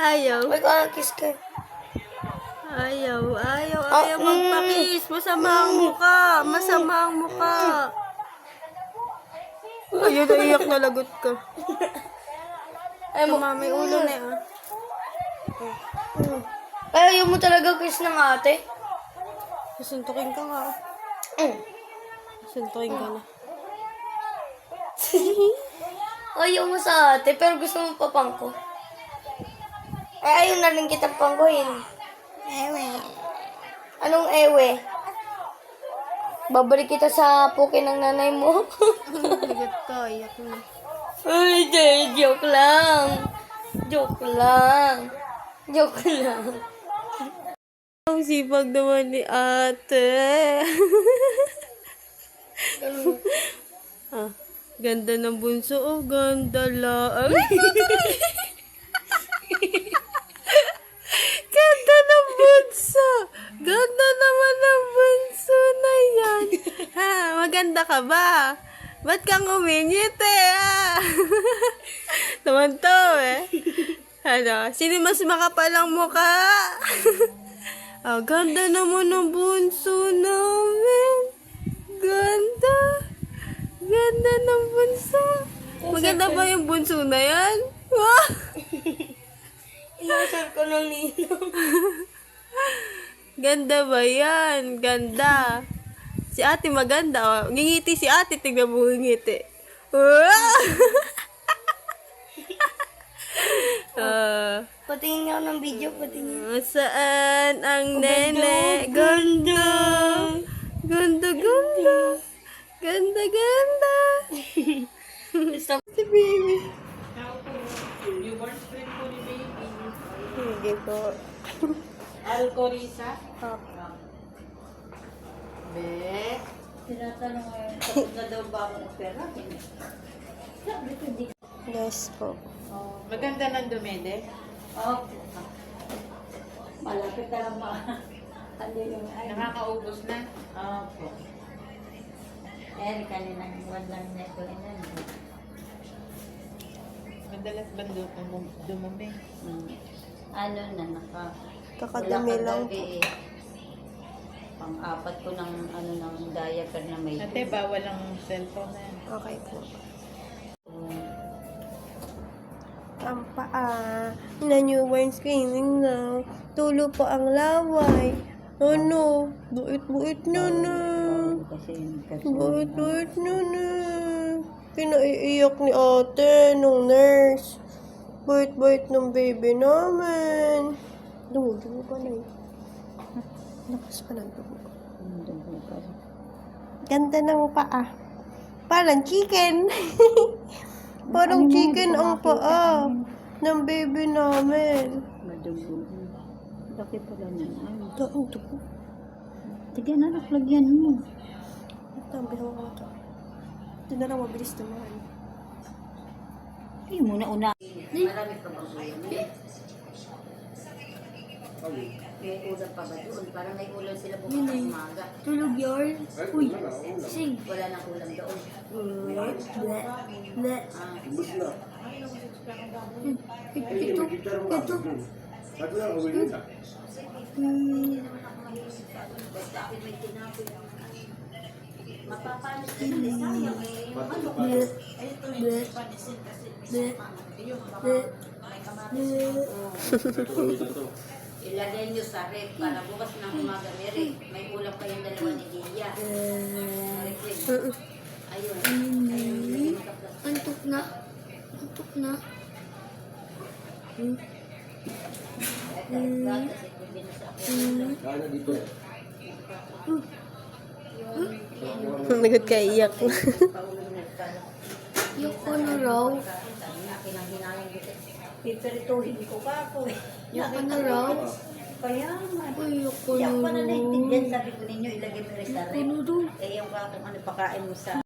Ayaw. Uy, kiss ka. Ayaw magpakis. Masama ang muka. Masama ang muka. Ayun, naiyak na lagot ka. Ay, Tama, may ulo na ah. Ay, ayaw mo talaga kiss ng ate? Suntukin ka nga. Suntukin ka na. Ayaw mo sa ate, pero gusto mo papangko. Ay, ayaw na rin kitang pangkuhin. Ewe. Anong ewe? Babalik kita sa pukin ng nanay mo. Lagot ka, iyak na. Ay, joke lang. Joke lang. Joke lang. Ang sipag naman ni ate. Ah, ganda ng bunso. Oh, ganda lang. Ganda ng bunso. Ganda naman ng bunso na yan. Ha, maganda ka ba? Ba't kang umingit Naman to Ano, sino mas makapalang mukha? Ganda naman ng bunso namin. Ganda. Ganda ng bunso. Maganda ba yung bunso na yan? Wow! Inasal ko ng ninong. Ganda ba yan? Ganda. Si ate maganda. Ngingiti si ate. Tignan mo ngingiti. Wow! Patingin nga ako ng video, patingin. Saan ang nene? Ganda. Ganda, ganda. Ganda, ganda. Si baby. Sige po. Alcorisa? Opo. Be? Tinatanong ngayon, tapos na daw ba akong opera? Sabi ko, di. Yes po. Oh, maganda ng dumede? Oo. Malapit na lang ano yung ay. Nakakaubos na? Opo. Kanina iwan lang na ito. Madalas ba dumumi? Ano na, Kakadumi lang po. Pang-apat ko ng ng diaper na may. Ate, bawal ang cellphone na yan. Okay po. Ang paa. Na newborn screening na. Tulo po ang laway. Ano? Buit-buit nyo na. Buit-buit nyo na. Pinaiiyak ni ate nung nurse. Buit-buit ng baby namin. Dumo pa na eh. Lakas pa ng dumo. Ganda ng paa. Parang chicken. Parang chicken ang paa ng baby namin. Madugo. Laki pala niyan. Ito ang dugo. Sige na, naklagyan mo. Tambi ako ko ito. Ito na lang mabilis naman. Ay, muna-una. Marami pa bang ulam? May ulam pa ba doon? Parang may ulam sila bukas ng umaga. Tulog yarn. Uy, sing. Wala nang ulam doon. Ble. Ito. Mapapanis din. Sayang eh. Ilagay nyo sa rep para bukas ng umaga may ulam kayong dalawa ni Lilia. Ayun. Antok na. Nagod ka iyak. Yung ano raw. Pipirituhin ko pa ako. Yung ano raw. Kaya nga. Ay, yung Kaya ako pa na ano naintindihan, sabi ko ninyo, ilagay mo rin sa rep. Ano daw? Eh, yung kung ano pakain mo sa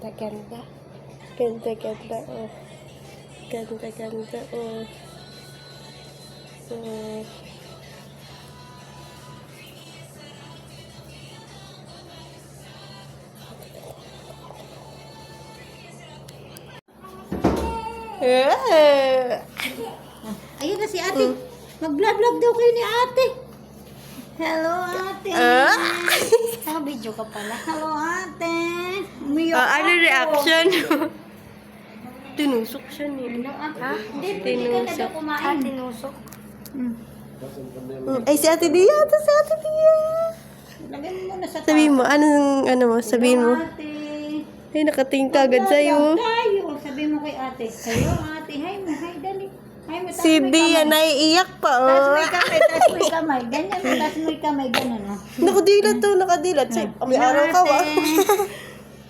Ganda, ganda. Ganda, ganda, oh. Ganda, ganda, oh. Oh. Eh. Ayun na si ate. Mag-vlog-vlog daw kayo ni ate. Hello, ate. Naka-video ka pala. Hello, ate. Umiyak Ano ako. reaction? Tinusok siya ni. Hello, ate. Ha? Hindi, pwede ka na daw kumain. Tinusok. Ay, si Ate Dia. Ito si Ate Dia. Lagyan mo muna sa Sabihin mo, ano mo? Sabihin mo. Hello, ate. Ay, nakatingin ka agad sa'yo. Tayo. Sabihin mo kay ate. Hello, ate. Hi mo. Hi, dali. Hi mo. Si Bia, naiiyak pa, Taas oh. mo yung kamay. Taas mo yung kamay. Ganyan mo. Taas mo yung kamay. Ganun, oh. Nakadilat to, nakadilat. Say, may araw ka, wa.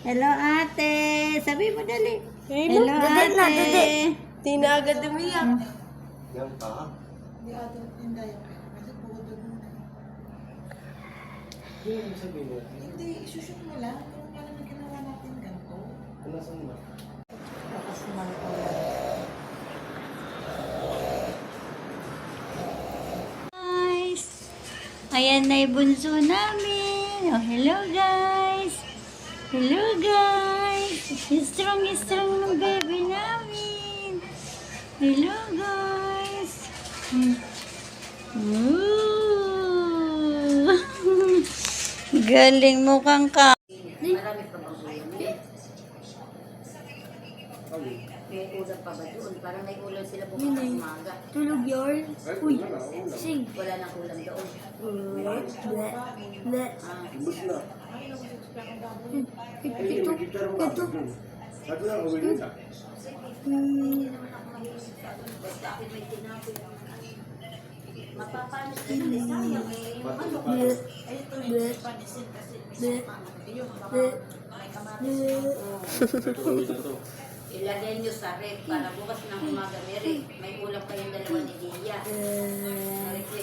Hello, ate. Sabihin mo, dali. Hello, Hello, Dali na, ate. dali. Di na agad umiyak. Hindi, isushoot mo lang. Kung paano na ginawa natin ganito. Guys, ayan na yung bunso namin. Oh, hello guys. Hello guys. Strong ng baby namin. Hello guys. Ooh. Galing mo kang ka. Marami pa bang ulam? May ulam pa ba doon? Parang may ulam sila bukas ng umaga. Tulog yarn. Uy, sing. Wala nang ulam doon. Ble. Ble. Ito. Ito. Basta ako may tinapin. Mapapanos din ulit sayang eh. Ano? Ble. Ble. Ble. Ble. Ilagay nyo sa rep para bukas ng umaga may ulam kayong dalawa ni Dia.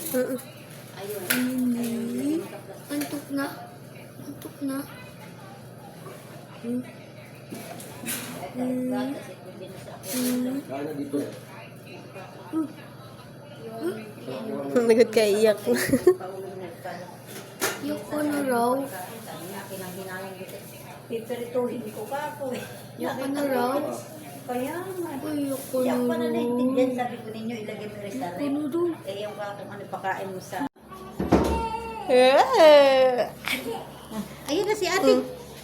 Ayun. Ayun. Antok na. Antok na. Nagod ka iyak. Yung ano raw. Pipirituhin ko ka ako eh. Yung ano raw. Kaya nga. Uy, yung Kaya ano pa na raw. naintindihan, sabi ko ninyo, ilagay mo rin sa rep. Ano raw. Eh, yung kung ano pakain mo sa... Eh. Ayun na si ate.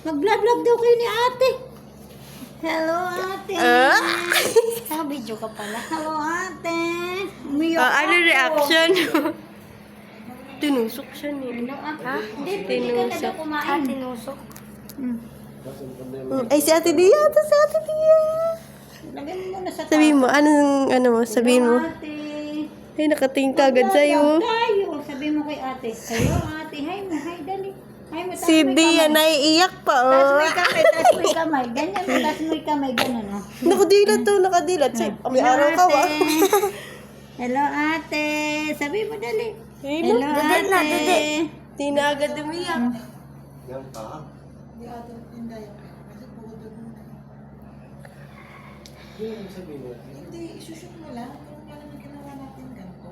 Mag-vlog-vlog daw kayo ni ate. Hello, ate. Naka-video ka pala. Hello, ate. Umiyak Ano ako. reaction? Tinusok siya ni. Hello, ate. Ha? Hindi, pwede ka na daw kumain. Tinusok. Ay, si Ate Dia. Ito si Ate Dia. Lagyan mo muna sa Sabihin mo, ano mo? Sabihin mo. Hello, ate. Ay, nakatingin ka agad sa'yo. Tayo. Sabihin mo kay ate. Hello, ate. Hi mo. Hi, dali. Hi mo. Taas Si mo yung Bia, kamay. naiiyak pa, Taas mo oh. yung kamay. Taas mo yung kamay. Ganyan mo. Taas mo yung kamay. Ganun, oh. Nakadilat to, nakadilat. Say, may araw ka, wa. Hello, ate. Sabihin mo, dali. Hello, Hello, Dali na, ate. dali. Di na agad umiyak. Hindi ate, hindi yan. Kasi pagod muna. Hindi, isushoot mo lang. Kung paano na ginawa natin ganito.